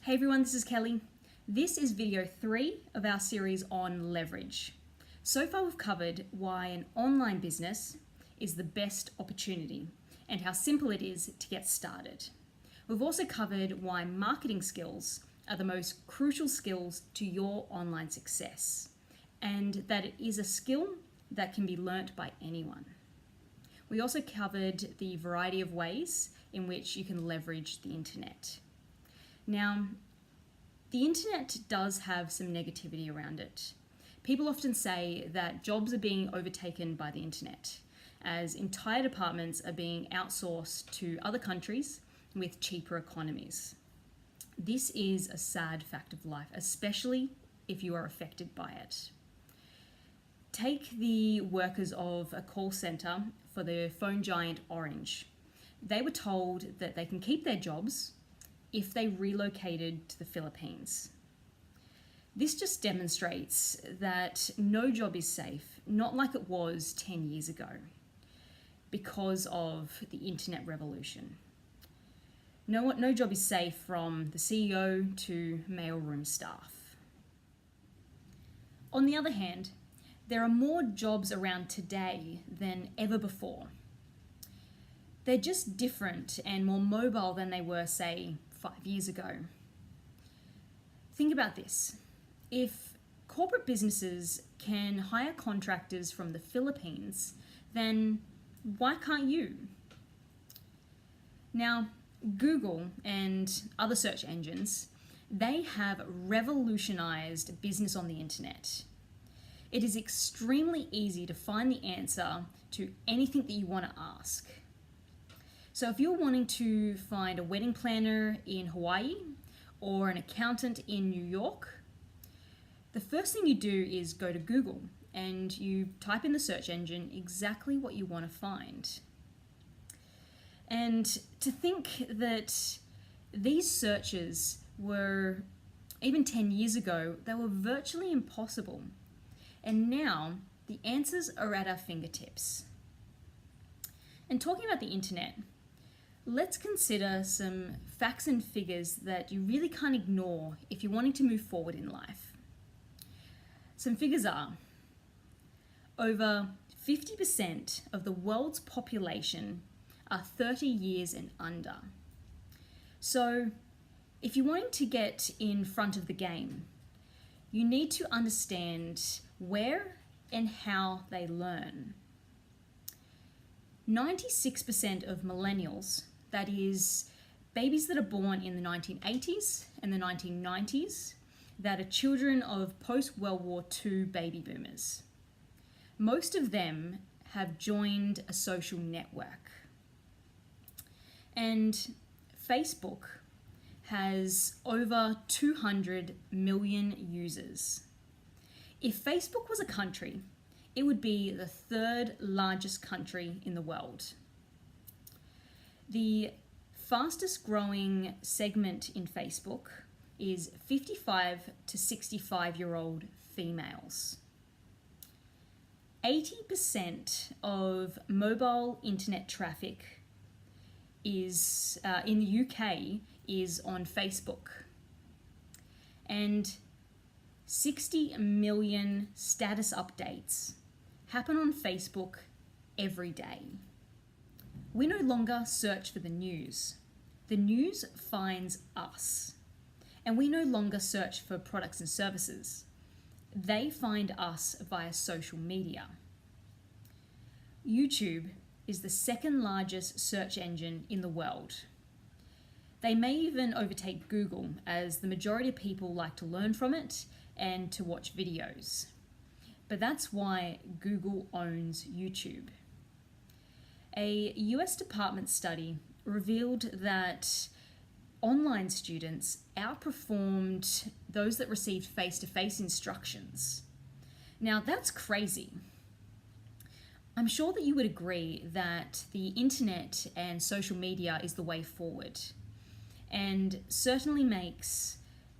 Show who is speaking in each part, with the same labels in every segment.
Speaker 1: Hey everyone, this is Kelly. This is video 3 of our series on leverage. So far we've covered why an online business is the best opportunity and how simple it is to get started. We've also covered why marketing skills are the most crucial skills to your online success and that it is a skill that can be learnt by anyone. We also covered the variety of ways in which you can leverage the internet. Now, the internet does have some negativity around it. People often say that jobs are being overtaken by the internet, as entire departments are being outsourced to other countries with cheaper economies. This is a sad fact of life, especially if you are affected by it. Take the workers of a call centre for the phone giant Orange. They were told that they can keep their jobs if they relocated to the Philippines. This just demonstrates that no job is safe, not like it was 10 years ago, because of the internet revolution. No job is safe from the CEO to mailroom staff. On the other hand, there are more jobs around today than ever before. They're just different and more mobile than they were, say, 5 years ago. Think about this. If corporate businesses can hire contractors from the Philippines, then why can't you? Now, Google and other search engines, they have revolutionized business on the internet. It is extremely easy to find the answer to anything that you want to ask. So if you're wanting to find a wedding planner in Hawaii or an accountant in New York, the first thing you do is go to Google and you type in the search engine exactly what you want to find. And to think that these searches were, even 10 years ago, they were virtually impossible. And now the answers are at our fingertips. And talking about the internet, let's consider some facts and figures that you really can't ignore if you're wanting to move forward in life. Some figures are over 50% of the world's population are 30 years and under. So if you're wanting to get in front of the game, you need to understand where and how they learn. 96% of millennials, that is, babies that are born in the 1980s and the 1990s, that are children of post-World War II baby boomers. Most of them have joined a social network. And Facebook has over 200 million users. If Facebook was a country, it would be the third largest country in the world. The fastest growing segment in Facebook is 55 to 65-year-old females. 80% of mobile internet traffic is in the UK is on Facebook. And 60 million status updates happen on Facebook every day. We no longer search for the news. The news finds us. And we no longer search for products and services. They find us via social media. YouTube is the second largest search engine in the world. They may even overtake Google, as the majority of people like to learn from it and to watch videos. But that's why Google owns YouTube. A US Department study revealed that online students outperformed those that received face-to-face instructions. Now that's crazy. I'm sure that you would agree that the internet and social media is the way forward, and certainly makes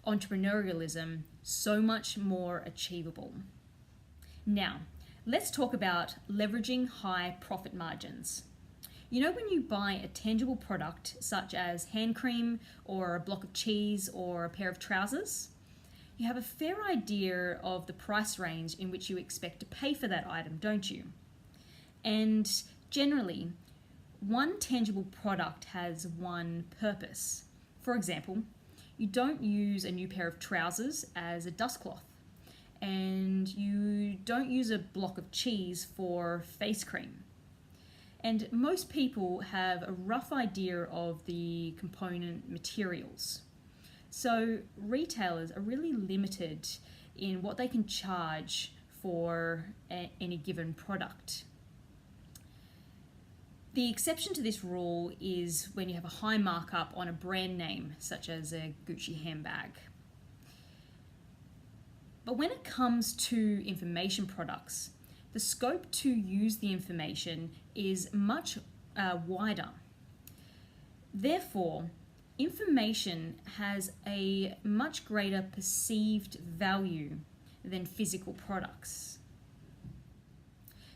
Speaker 1: entrepreneurialism so much more achievable. Now, let's talk about leveraging high profit margins. You know, when you buy a tangible product such as hand cream or a block of cheese or a pair of trousers, you have a fair idea of the price range in which you expect to pay for that item, don't you? And generally, one tangible product has one purpose. For example, you don't use a new pair of trousers as a dust cloth, and you don't use a block of cheese for face cream. And most people have a rough idea of the component materials. So retailers are really limited in what they can charge for any given product. The exception to this rule is when you have a high markup on a brand name, such as a Gucci handbag. But when it comes to information products, the scope to use the information is much wider. Therefore, information has a much greater perceived value than physical products.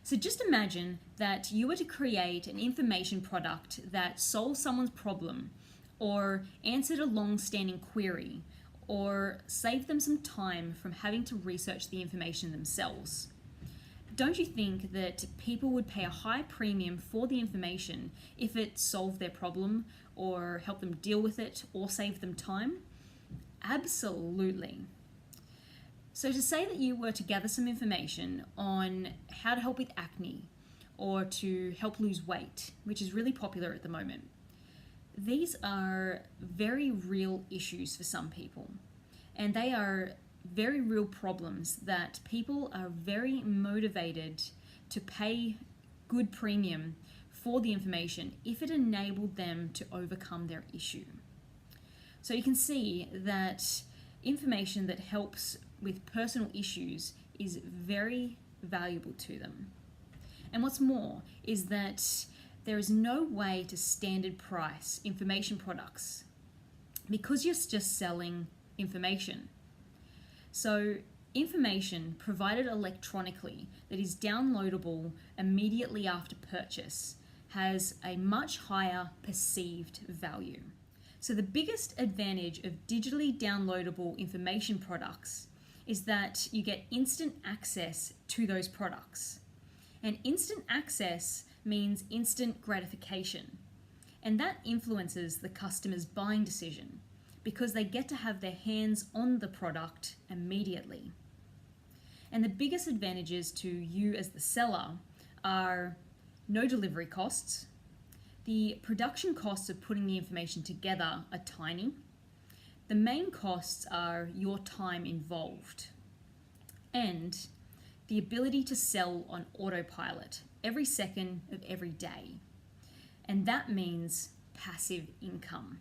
Speaker 1: So just imagine that you were to create an information product that solved someone's problem, or answered a long-standing query, or saved them some time from having to research the information themselves. Don't you think that people would pay a high premium for the information if it solved their problem, or helped them deal with it, or saved them time? Absolutely. So to say that you were to gather some information on how to help with acne, or to help lose weight, which is really popular at the moment, these are very real issues for some people, and they are very real problems that people are very motivated to pay good premium for the information if it enabled them to overcome their issue. So you can see that information that helps with personal issues is very valuable to them. And what's more is that there is no way to standard price information products because you're just selling information. So information provided electronically that is downloadable immediately after purchase has a much higher perceived value. So the biggest advantage of digitally downloadable information products is that you get instant access to those products. And instant access means instant gratification. And that influences the customer's buying decision because they get to have their hands on the product immediately. And the biggest advantages to you as the seller are no delivery costs. The production costs of putting the information together are tiny. The main costs are your time involved and the ability to sell on autopilot every second of every day. And that means passive income.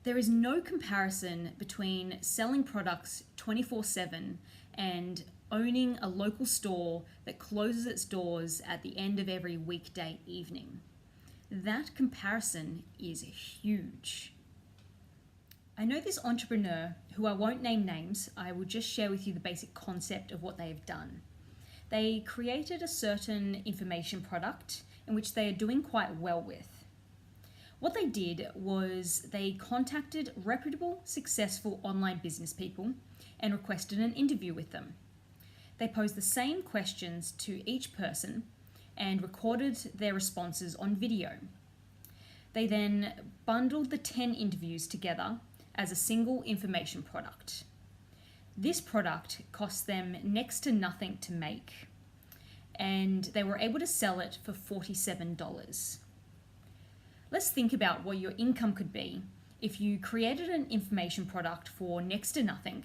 Speaker 1: There is no comparison between selling products 24/7 and owning a local store that closes its doors at the end of every weekday evening. That comparison is huge. I know this entrepreneur, who I won't name names, I will just share with you the basic concept of what they have done. They created a certain information product in which they are doing quite well with. What they did was they contacted reputable, successful online business people and requested an interview with them. They posed the same questions to each person and recorded their responses on video. They then bundled the 10 interviews together as a single information product. This product cost them next to nothing to make, and they were able to sell it for $47. Let's think about what your income could be if you created an information product for next to nothing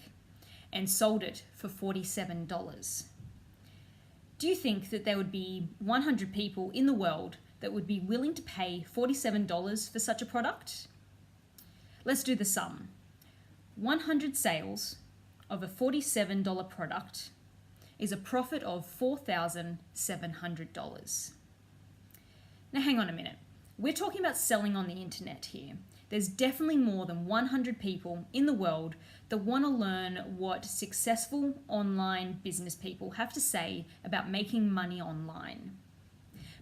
Speaker 1: and sold it for $47. Do you think that there would be 100 people in the world that would be willing to pay $47 for such a product? Let's do the sum. 100 sales of a $47 product is a profit of $4,700. Now hang on a minute. We're talking about selling on the internet here. There's definitely more than 100 people in the world that want to learn what successful online business people have to say about making money online.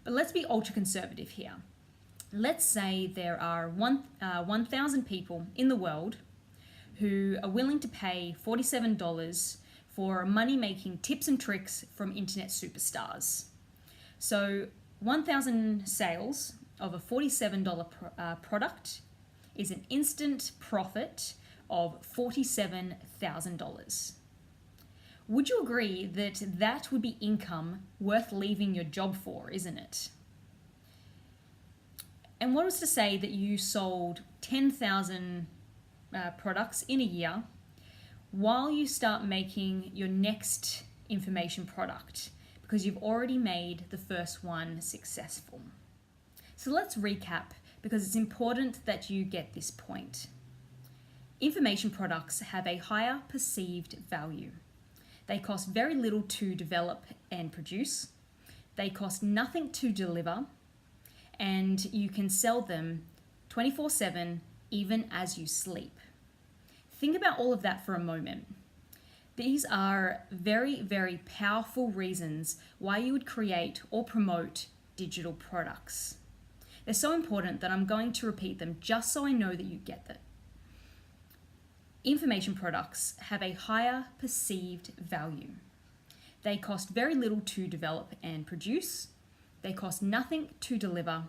Speaker 1: But let's be ultra conservative here. Let's say there are 1,000 people in the world who are willing to pay $47 for money-making tips and tricks from internet superstars. So 1,000 sales of a $47 product is an instant profit of $47,000. Would you agree that that would be income worth leaving your job for, isn't it? And what was to say that you sold 10,000 products in a year while you start making your next information product, because you've already made the first one successful. So let's recap, because it's important that you get this point. Information products have a higher perceived value. They cost very little to develop and produce. They cost nothing to deliver, and you can sell them 24/7 even as you sleep. Think about all of that for a moment. These are very, very powerful reasons why you would create or promote digital products. They're so important that I'm going to repeat them just so I know that you get that. Information products have a higher perceived value. They cost very little to develop and produce. They cost nothing to deliver.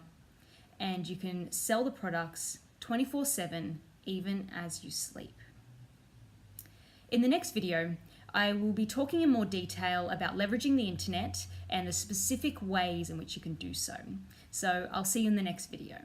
Speaker 1: And you can sell the products 24/7 even as you sleep. In the next video, I will be talking in more detail about leveraging the internet and the specific ways in which you can do so. So I'll see you in the next video.